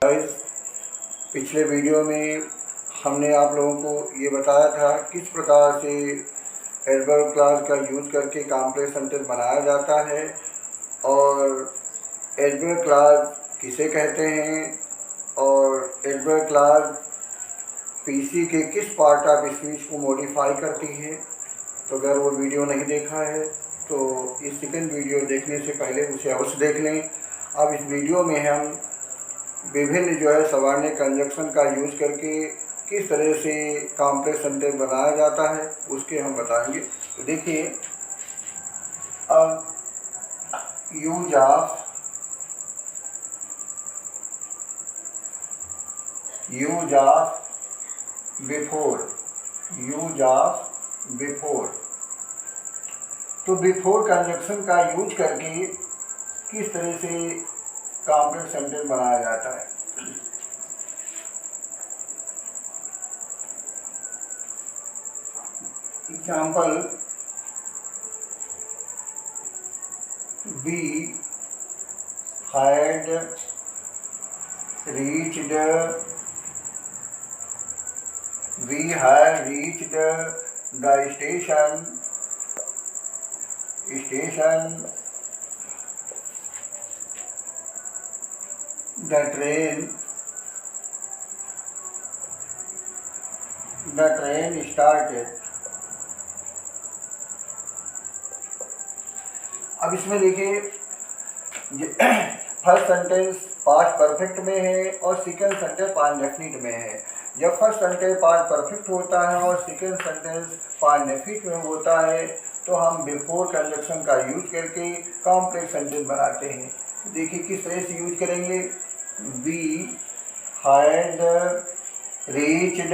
Guys, पिछले video में हमने आप लोगों को ये बताया था किस प्रकार से एडवर्ब क्लॉज का यूज़ करके कॉम्प्लेक्स सेंटेंस बनाया जाता है और एडवर्ब क्लॉज किसे कहते हैं और एडवर्ब क्लॉज पीसी के किस पार्ट ऑफ स्पीच को मॉडिफाई करती है। तो अगर वो वीडियो नहीं देखा है तो इस सेकंड वीडियो देखने से पहले उसे अवश्य देख लें। अब इस वीडियो में हम विभिन्न सवर्णिक कंजक्शन का यूज़ करके किस तरह से कॉम्प्लेक्स सेंटेंस बनाया जाता है उसके हम बताएंगे। तो देखिए, अब use of before, use of before. तो बिफोर कंजक्शन का यूज करके किस तरह से कॉम्प्लेक्स सेंटेंस बनाया जाता है। Example, we had reached the station, the train started। अब इसमें देखिए, फर्स्ट सेंटेंस पास्ट परफेक्ट में है और सेकंड सेंटेंस पास्ट डेफिनिट में है। जब फर्स्ट सेंटेंस पास्ट परफेक्ट होता है और सेकंड सेंटेंस पास्ट डेफिनिट में होता है तो हम बिफोर कंजक्शन का यूज करके कॉम्प्लेक्स सेंटेंस बनाते हैं। देखिए किस तरह से यूज करेंगे। We had reached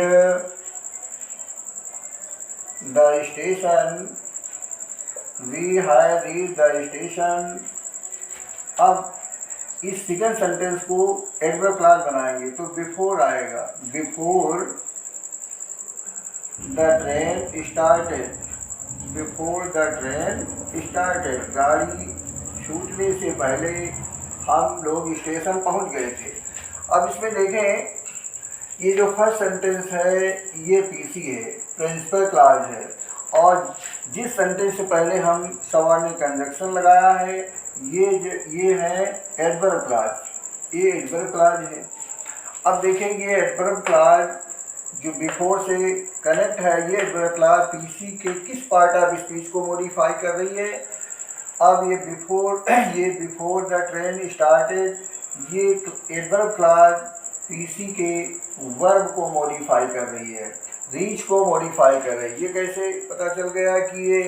the station, we had reached the station. अब इस सेकंड सेंटेंस को एडवर्ब क्लॉज बनाएंगे तो बिफोर आएगा, before the train started, before the train started. गाड़ी छूटने से पहले हम लोग स्टेशन पहुंच गए थे। अब इसमें देखें, ये जो फर्स्ट सेंटेंस है ये पीसी है, प्रिंसिपल क्लॉज है, और जिस सेंटेंस से पहले हम सवर्णिक कंजक्शन लगाया है ये है एडवर्ब क्लॉज, ये एडवर्ब क्लॉज है। अब देखेंगे एडवर्ब क्लॉज जो बिफोर से कनेक्ट है, ये एडवर्ब क्लॉज पीसी के किस पार्ट ऑफ स्पीच को मॉडिफाई कर रही है। अब ये बिफोर द ट्रेन स्टार्टेड, ये एडवर्ब क्लॉज पीसी के वर्ब को मॉडिफाई कर रही है, रीच को मॉडिफाई कर रही है। ये कैसे पता चल गया कि ये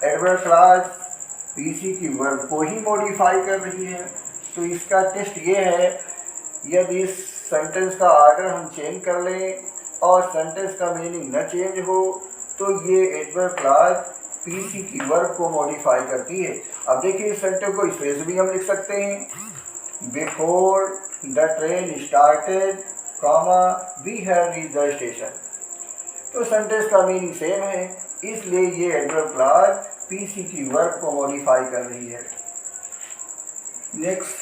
एडवर्ब क्लॉज पीसी की वर्ब को ही मॉडिफाई कर रही है। तो इसका टेस्ट ये है, यदि इस सेंटेंस का ऑर्डर हम चेंज कर लें और सेंटेंस का मीनिंग न चेंज हो तो ये एडवर्ब क्लॉज पीसी की वर्ब को मॉडिफाई करती है। अब देखिए इस सेंटेंस को इस तरह से भी हम लिख सकते हैं, before the train started, we have reached the station. तो सेंटेंस का मीनिंग सेम है, इसलिए ये एडवर्ब क्लॉज पीसी की वर्ब को मॉडिफाई कर रही है। Next,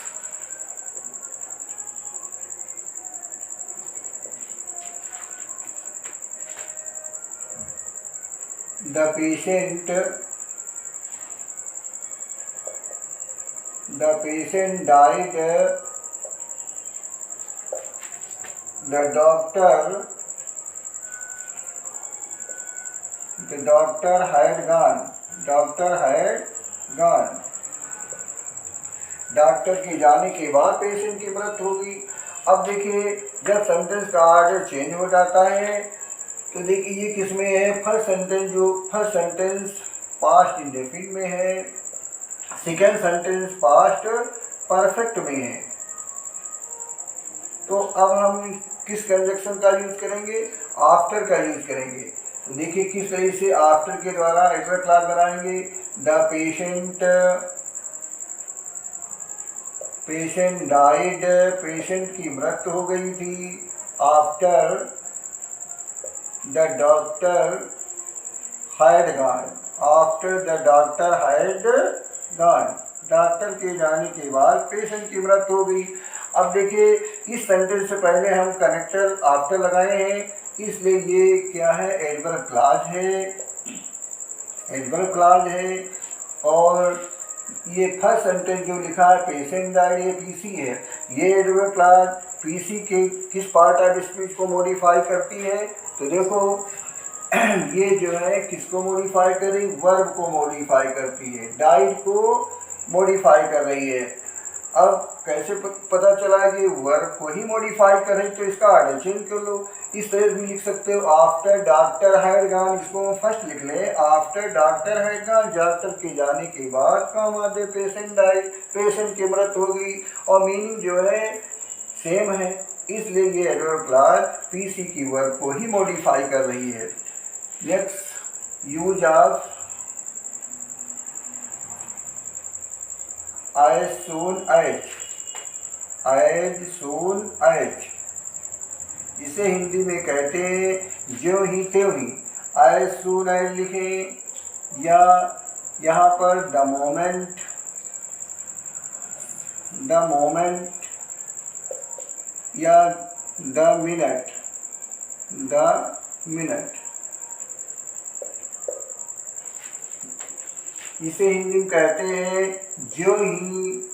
the patient died, the doctor had gone, doctor के जाने के बाद पेशेंट की मृत्यु होगी। अब देखिए जब सेंटेंस का ऑर्डर चेंज हो जाता है तो देखिए ये किस में है, फर्स्ट सेंटेंस पास्ट इंडेफिनिट में है, सेकंड सेंटेंस पास्ट परफेक्ट में है। तो अब हम किस कंजक्शन का यूज करेंगे, आफ्टर का यूज करेंगे। तो देखिए किस तरह से आफ्टर के द्वारा एडवर्ब क्लॉज बनाएंगे। द पेशेंट डाइड, पेशेंट की मृत्यु हो गई थी। After the doctor had gone, after the doctor had gone, doctor के जाने के बाद पेशेंट की मृत्यु हो गई। अब देखिए इस सेंटेंस से पहले हम कनेक्टर आफ्टर लगाए हैं, इसलिए ये क्या है, एडवर्ब क्लॉज है, एडवर्ब क्लॉज है। और ये फर्स्ट सेंटेंस जो लिखा है पेशेंट डाइड, ये पीसी है। ये एडवर्ब क्लॉज पीसी के किस पार्ट ऑफ स्पीच को मॉडिफाई करती है, तो देखो ये जो है किसको मॉडिफाई कर रही, वर्ब को मॉडिफाई करती है, डाइड को मॉडिफाई कर रही है। अब कैसे पता चला कि वर्ब को ही मॉडिफाई कर रही, तो इसका ऑर्डर चेंज कर लो। इस तरह भी लिख सकते हो, आफ्टर डॉक्टर हैड गॉन, इसको हम फर्स्ट लिख लें, after doctor had gone, doctor के जाने के बाद काम आते पेशेंट डाइड, पेशेंट की मृत्यु हो गई, और मीनिंग जो है सेम है, इसलिए ये एडवर्ब क्लॉज पीसी की वर्ब को ही मॉडिफाई कर रही है। Next, use of as soon as, इसे हिंदी में कहते हैं ज्यों ही त्यों ही। as soon as लिखें, या यहाँ पर द मोमेंट या द मिनट, इसे हिंदी में कहते हैं ज्यों ही,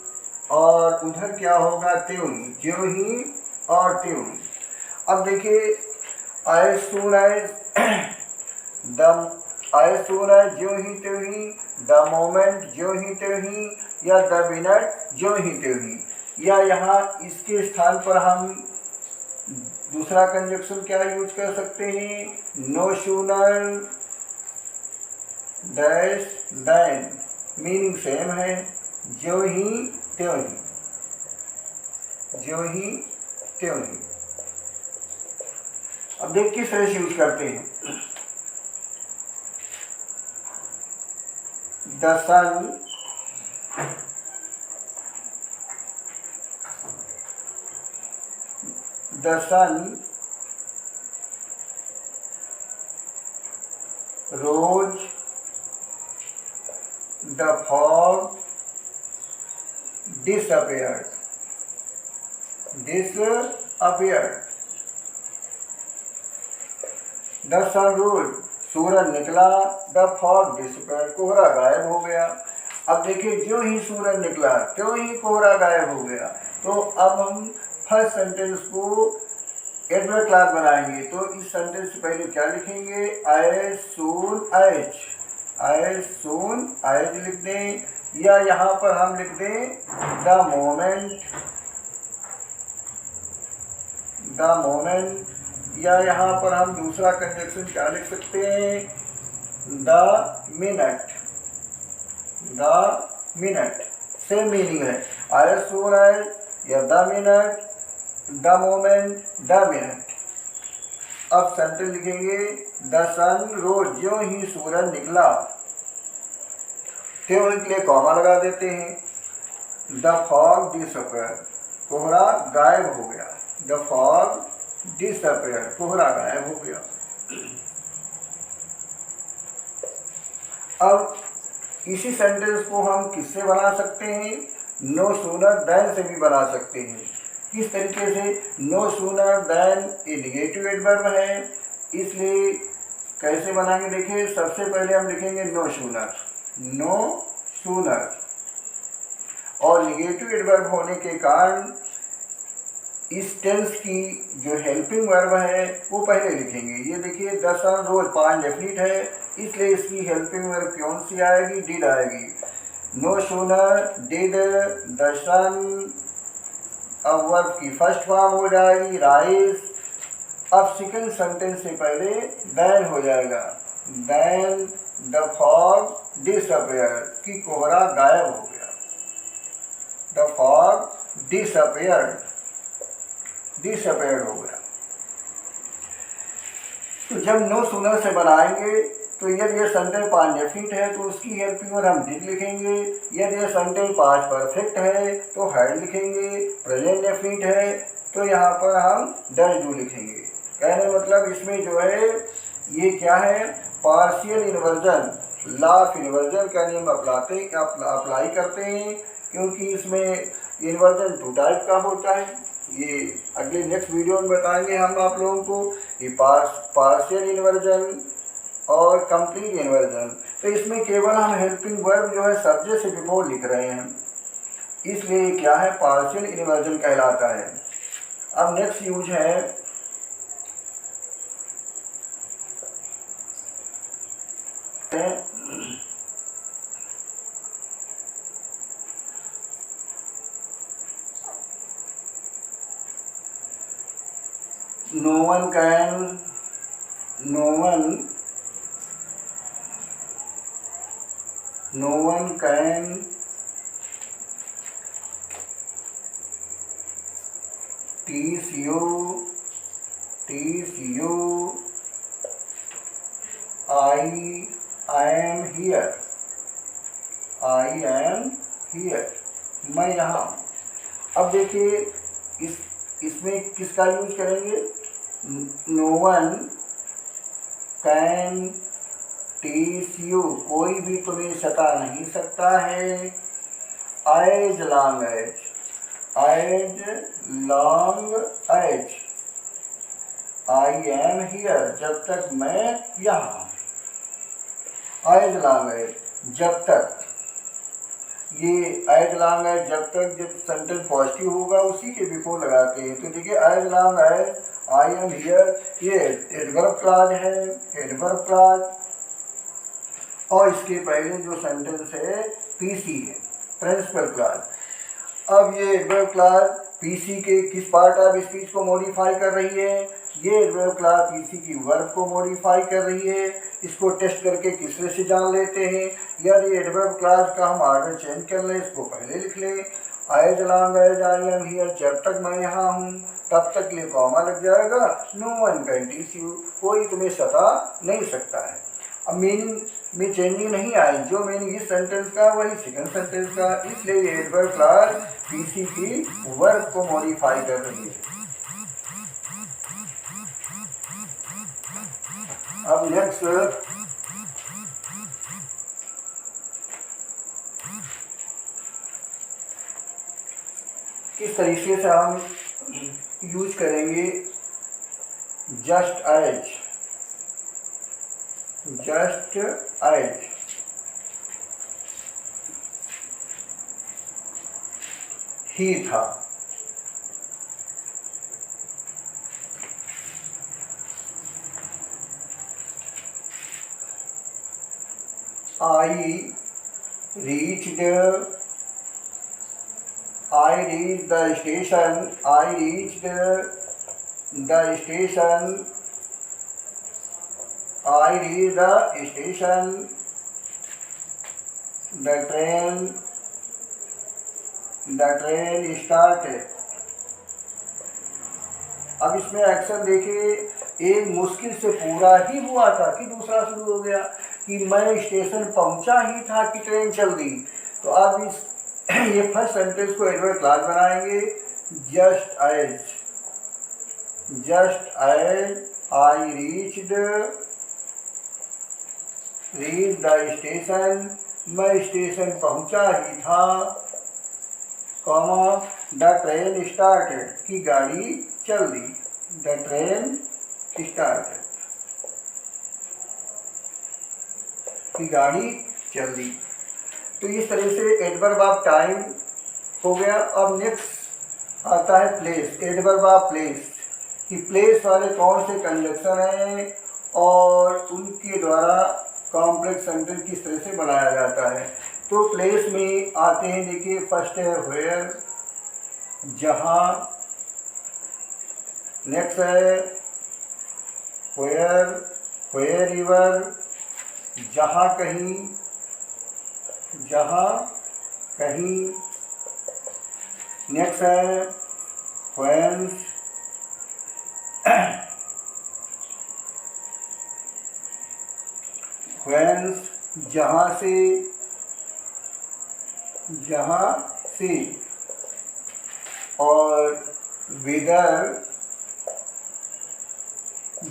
और उधर क्या होगा, त्यों ही, ज्यों ही और त्यों ही। अब देखिए as soon as ज्यों ही त्यों ही, द मोमेंट ज्यों ही त्यों ही, या द मिनट ज्यों ही त्यों ही, या यहाँ इसके स्थान पर हम दूसरा कंजक्शन क्या यूज कर सकते हैं, no sooner dash then, meaning same है, ज्यों ही त्यों ही, ज्यों ही त्यों ही। अब देख किस तरह से यूज करते हैं, the sun rose, the fog disappeared, the sun rose, सूरज निकला, the fog disappeared, कोहरा गायब हो गया। अब देखिए ज्यों ही सूरज निकला त्यों ही कोहरा गायब हो गया। तो अब हम फर्स्ट सेंटेंस को एडवर्ब क्लॉज बनाएंगे, तो इस सेंटेंस से पहले क्या लिखेंगे, as soon as लिख दें, या यहाँ पर हम लिख दें द मोमेंट, या यहाँ पर हम दूसरा कंजक्शन क्या लिख सकते हैं, द मिनट, सेम मीनिंग है, as soon as या the minute, the moment, the minute. अब सेंटेंस लिखेंगे, द सन रोज, ज्यों ही सूरज निकला, त्यों के लिए कॉमा लगा देते हैं, द फॉग डिसअपियर्ड, कोहरा गायब हो गया, द फॉग डिसअपियर्ड, कोहरा गायब हो गया। अब इसी सेंटेंस को हम किससे बना सकते हैं, नो सूनर देन से भी बना सकते हैं। किस तरीके से, नो सूनर देन ये निगेटिव एडवर्ब है, इसलिए कैसे बनाएंगे, देखिए सबसे पहले हम लिखेंगे नो सूनर, और निगेटिव एडवर्ब होने के कारण इस टेंस की जो हेल्पिंग वर्ब है वो पहले लिखेंगे। ये देखिए द सन रोज पांच डेफिनिट है, इसलिए इसकी हेल्पिंग वर्ब कौन सी आएगी, डिड आएगी। नो सूनर डिड द सन, अब वर्ब की फर्स्ट फॉर्म हो जाएगी राइज। अब सेकंड सेंटेंस से पहले देन हो जाएगा, देन द फॉग डिसअपियर्ड, की कोहरा गायब हो गया, द फॉग डिसअपियर्ड हो गया। तो जब नो सूनर से बनाएंगे तो यदि ये सेंटेंस पांच डेफिनिट है तो उसकी हेल्पिंग वर्ब हम डिड लिखेंगे, यदि ये सेंटेंस पांच परफेक्ट है तो हैड लिखेंगे, प्रेजेंट डेफिनिट है तो यहाँ पर हम डज डू लिखेंगे। कहने मतलब इसमें जो है ये क्या है, partial inversion, law of inversion का नियम अप्लाई करते हैं, क्योंकि इसमें इन्वर्जन 2 टाइप का होता है, ये अगले नेक्स्ट वीडियो में बताएंगे हम आप लोगों को। ये पार्शियल इन्वर्जन और कंप्लीट इन्वर्जन। तो इसमें केवल हम हेल्पिंग वर्ब जो है सब्जेक्ट से बिफोर लिख रहे हैं, इसलिए क्या है, पार्शियल इन्वर्जन कहलाता है। अब नेक्स्ट यूज है no one can teach you I am here, मैं यहाँ हूँ। अब देखिए इसमें किसका यूज करेंगे, no one can teach you, कोई भी तुम्हें सता नहीं सकता है, as long as I am here, जब तक मैं यहाँ हूँ। एज लॉन्ग एज, जब तक, ये एज लॉन्ग एज जब तक, जब सेंटेंस पॉजिटिव होगा उसी के बिफोर लगाते हैं। तो देखिए as long as I am here, ये एडवर्ब क्लॉज है, एडवर्ब क्लॉज, और इसके पहले जो सेंटेंस है पीसी है, प्रिंसिपल क्लॉज। अब ये एडवर्ब क्लॉज पीसी के किस पार्ट ऑफ स्पीच को मॉडिफाई कर रही है, ये एडवर्ब क्लॉज पीसी की वर्ब को मॉडिफाई कर रही है। इसको टेस्ट करके किसरे से जान लेते हैं, यदि एडवर्ब क्लॉज का हम ऑर्डर चेंज कर लें, इसको पहले लिख लें, as long as I am here, जब तक मैं यहाँ हूँ तब तक लिए कॉमा लग जाएगा, no one can teach you, कोई तुम्हें सता नहीं सकता है। अब मीनिंग में चेंजिंग नहीं आई, जो मीनिंग इस सेंटेंस का वही सेकंड सेंटेंस का, इसलिए ये एडवर्ब क्लॉज पीसी की वर्ब को मॉडिफाई कर रही है। अब नेक्स्ट किस तरीके से हम यूज करेंगे जस्ट एज, ही था, I reached the station, the train started। अब इसमें एक्शन देखिए, एक मुश्किल से पूरा ही हुआ था कि दूसरा शुरू हो गया, कि मैं स्टेशन पहुंचा ही था कि ट्रेन चल दी। तो अब इस ये फर्स्ट सेंटेंस को एडवर्ब क्लॉज बनाएंगे, just as I reach the station, मैं स्टेशन पहुंचा ही था, कॉमा द ट्रेन स्टार्टेड, की गाड़ी चल दी, द ट्रेन स्टार्टेड, की गाड़ी चल दी। तो इस तरह से एडवर्ब ऑफ टाइम हो गया। अब नेक्स्ट आता है प्लेस, एडवर्ब ऑफ प्लेस, कि प्लेस वाले कौन से कंजक्शन हैं और उनके द्वारा कॉम्प्लेक्स सेंटेंस किस तरह से बनाया जाता है। तो प्लेस में आते हैं, देखिए फर्स्ट है वेयर, जहाँ, नेक्स्ट है वेयर एवर, जहाँ कहीं, नेक्स्ट है व्हेंस, जहाँ से, और विदर,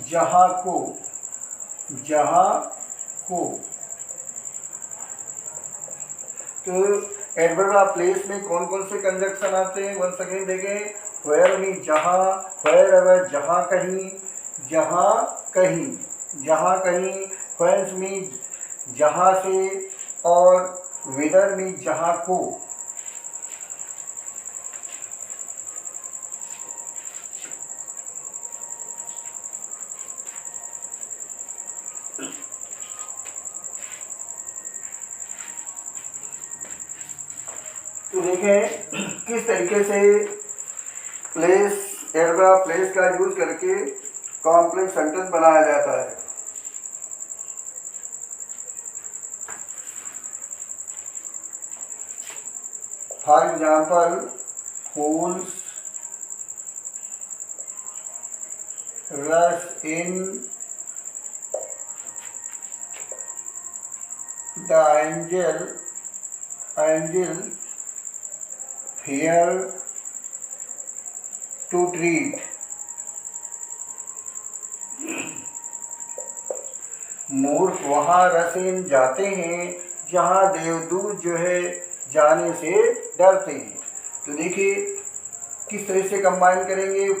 जहाँ को। तो एडवर्ब ऑफ प्लेस में कौन कौन से कंजक्शन आते हैं, वन सेकेंड देखें। वेयर में जहाँ, वेयर एवर जहाँ कहीं, जहाँ कहीं, जहाँ कहीं, व्हेंस में जहाँ से, और विदर में जहाँ को। तो देखें किस तरीके से प्लेस, एडवर्ब प्लेस का यूज करके कॉम्प्लेक्स सेंटेंस बनाया जाता है। For example, fools rush in the angel here to treat। मूर्ख वहाँ रसीन जाते हैं जहाँ देवदूत जो है जाने से डरते हैं। तो देखिए किस तरह से कंबाइन करेंगे।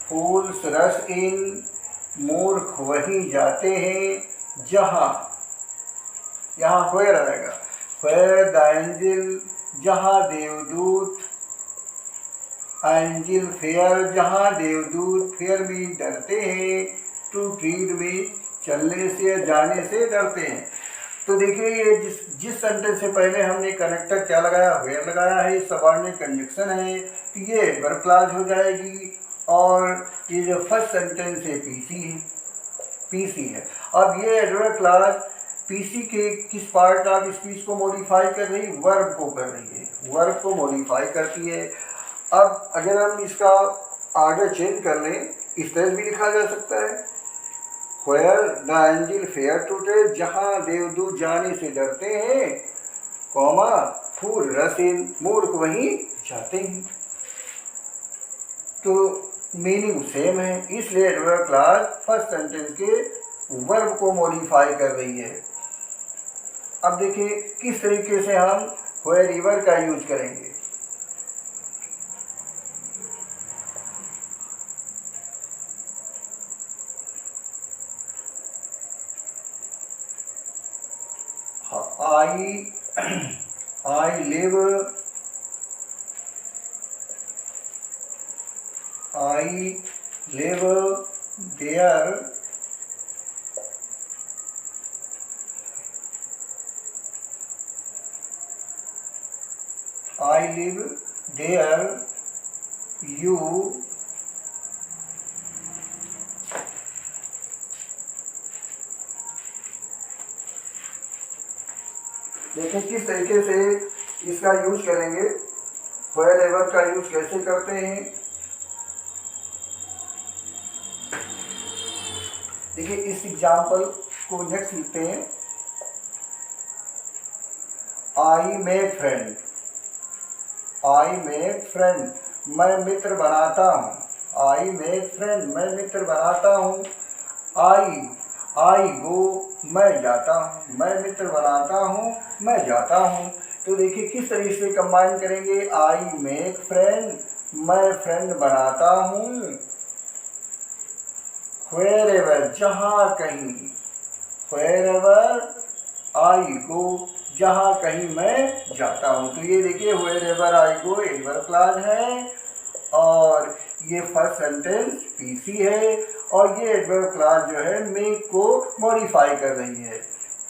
फूल्स रश इन, मूर्ख वहीं जाते हैं जहाँ, यहाँ व्हेयर आएगा, व्हेयर द एंजल जहाँ देवदूत, एंजल फेयर जहाँ देवदूत, फेयर भी डरते हैं, टू ट्रीड भी चलने से जाने से डरते हैं। तो देखिए ये जिस सेंटेंस से पहले हमने कनेक्टर क्या लगाया, व्हेयर लगाया है, सबऑर्डिनेट कंजक्शन है, तो ये वर्ब क्लॉज हो जाएगी। और ये जो फर्स्ट सेंटेंस है पीसी है। अब ये एडवर्ब क्लॉज पीसी के किस पार्ट ऑफ स्पीच को मॉडिफाई कर रही है, वर्ब को कर रही है, वर्ब को मॉडिफाई करती है। अब अगर हम इसका आर्डर चेंज कर लें, इस तरह भी लिखा जा सकता है, where the angel fear to tread जहाँ देवदूत जाने से डरते हैं, कॉमा फूल रसिन मूर्ख वहीं जाते हैं। तो मीनिंग सेम है, इसलिए एडवर्ब क्लॉज फर्स्ट सेंटेंस के वर्ब को मॉडिफाई कर रही है। अब देखिए किस तरीके से हम व्हेयर एवर का यूज करेंगे। I live there, I live there, you देखें किस तरीके से इसका यूज करेंगे, व्हेयर एवर का यूज कैसे करते हैं। देखिए इस एग्जाम्पल को नेक्स्ट लिखते हैं। I make friend, I make friend मैं मित्र बनाता हूँ, आई मेक फ्रेंड मैं मित्र बनाता हूँ। आई गो मैं जाता हूँ, मैं मित्र बनाता हूँ, मैं जाता हूँ। तो देखिए किस तरीके से कंबाइन करेंगे, आई मेक फ्रेंड मैं फ्रेंड बनाता हूँ, व्हेरेवर जहाँ कहीं, व्हेरेवर आई गो जहाँ कहीं मैं जाता हूँ। तो ये देखिए व्हेरेवर आई गो एडवर्ब क्लॉज है और ये फर्स्ट सेंटेंस पीसी है और ये एडवर्ब क्लॉज जो है मेक को मॉडिफाई कर रही है।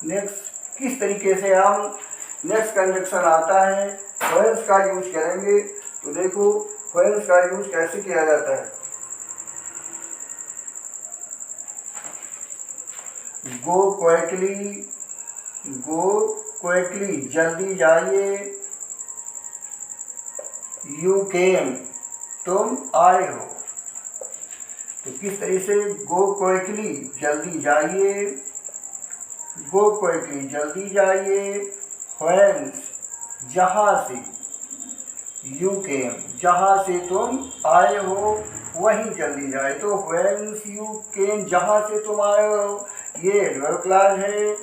नेक्स्ट किस तरीके से हम नेक्स्ट कंजक्शन आता है व्हेंस का यूज करेंगे। तो देखो व्हेंस का यूज कैसे किया जाता है। गो क्विकली जल्दी जाइए, यू केम तुम आए हो। तो किस तरीके से गो क्विकली जल्दी जाइए, गो क्विकली जल्दी जाइए, व्हेंस जहाँ से, यू केम जहाँ से तुम आए हो वहीं जल्दी जाए। तो व्हेंस यू केम जहाँ से तुम आए हो ये एडवर्ब क्लॉज है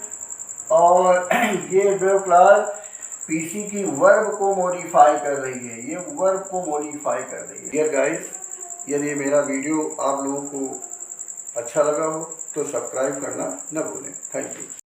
और ये ड्राइव क्लास पीसी की वर्ब को मॉडिफाई कर रही है, ये वर्ब को मॉडिफाई कर रही है। डियर गाइस, यदि मेरा वीडियो आप लोगों को अच्छा लगा हो तो सब्सक्राइब करना न भूलें। Thank you.